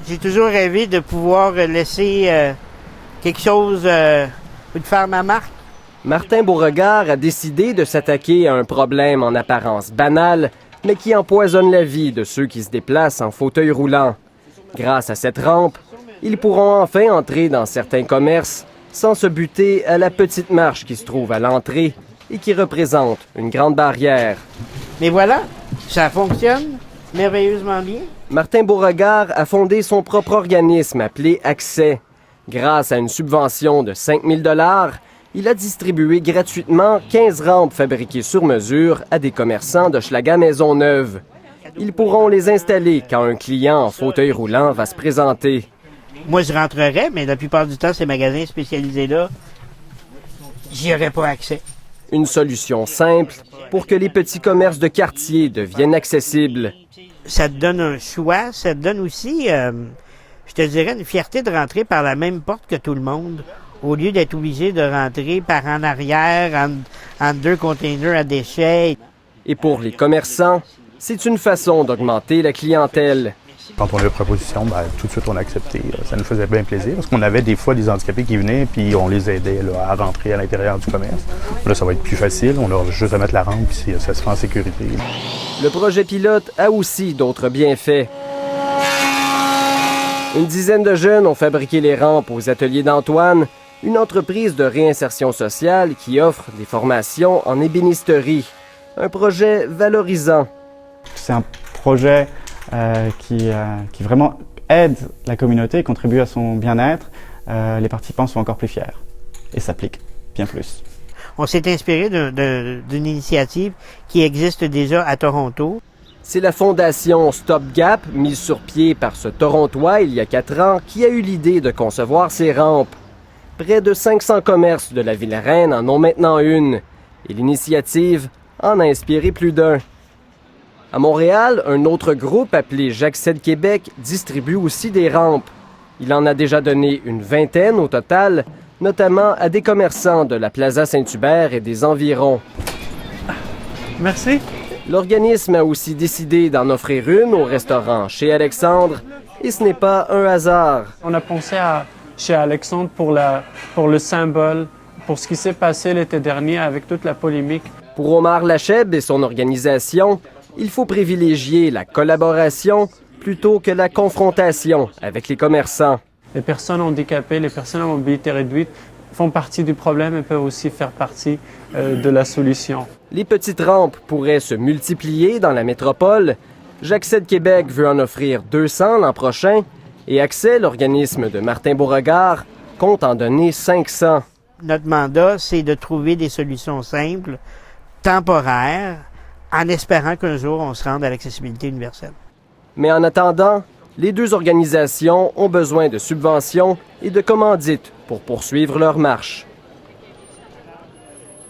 J'ai toujours rêvé de pouvoir laisser quelque chose ou de faire ma marque. Martin Beauregard a décidé de s'attaquer à un problème en apparence banal, mais qui empoisonne la vie de ceux qui se déplacent en fauteuil roulant. Grâce à cette rampe, ils pourront enfin entrer dans certains commerces sans se buter à la petite marche qui se trouve à l'entrée et qui représente une grande barrière. Mais voilà, ça fonctionne merveilleusement bien. Martin Beauregard a fondé son propre organisme appelé Accès. Grâce à une subvention de 5 000 $, il a distribué gratuitement 15 rampes fabriquées sur mesure à des commerçants d'Hochelaga-Maisonneuve. Ils pourront les installer quand un client en fauteuil roulant va se présenter. Moi, je rentrerais, mais la plupart du temps, ces magasins spécialisés-là, j'y aurais pas accès. Une solution simple pour que les petits commerces de quartier deviennent accessibles. Ça te donne un choix, ça te donne aussi, je te dirais, une fierté de rentrer par la même porte que tout le monde, au lieu d'être obligé de rentrer par en arrière, en deux containers à déchets. Et pour les commerçants, c'est une façon d'augmenter la clientèle. Quand on a eu la proposition, tout de suite on a accepté. Ça nous faisait bien plaisir parce qu'on avait des fois des handicapés qui venaient puis on les aidait là, à rentrer à l'intérieur du commerce. Là, ça va être plus facile. On a juste à mettre la rampe puis ça se fait en sécurité. Le projet pilote a aussi d'autres bienfaits. Une dizaine de jeunes ont fabriqué les rampes aux ateliers d'Antoine, une entreprise de réinsertion sociale qui offre des formations en ébénisterie. Un projet valorisant. C'est un projet qui vraiment aide la communauté et contribue à son bien-être. Les participants sont encore plus fiers et s'appliquent bien plus. On s'est inspiré d'une initiative qui existe déjà à Toronto. C'est la fondation Stop Gap, mise sur pied par ce Torontois il y a 4 ans, qui a eu l'idée de concevoir ces rampes. Près de 500 commerces de la Ville-Reine en ont maintenant une, et l'initiative en a inspiré plus d'un. À Montréal, un autre groupe appelé J'accès Québec distribue aussi des rampes. Il en a déjà donné une vingtaine au total, notamment à des commerçants de la Plaza Saint-Hubert et des environs. Merci. L'organisme a aussi décidé d'en offrir une au restaurant Chez Alexandre, et ce n'est pas un hasard. On a pensé à Chez Alexandre pour le symbole, pour ce qui s'est passé l'été dernier avec toute la polémique. Pour Omar Lacheb et son organisation, il faut privilégier la collaboration plutôt que la confrontation avec les commerçants. Les personnes handicapées, les personnes à mobilité réduite font partie du problème et peuvent aussi faire partie de la solution. Les petites rampes pourraient se multiplier dans la métropole. J'accès Québec veut en offrir 200 l'an prochain et Accès, l'organisme de Martin Beauregard, compte en donner 500. Notre mandat, c'est de trouver des solutions simples, temporaires, en espérant qu'un jour, on se rende à l'accessibilité universelle. Mais en attendant, les deux organisations ont besoin de subventions et de commandites pour poursuivre leur marche.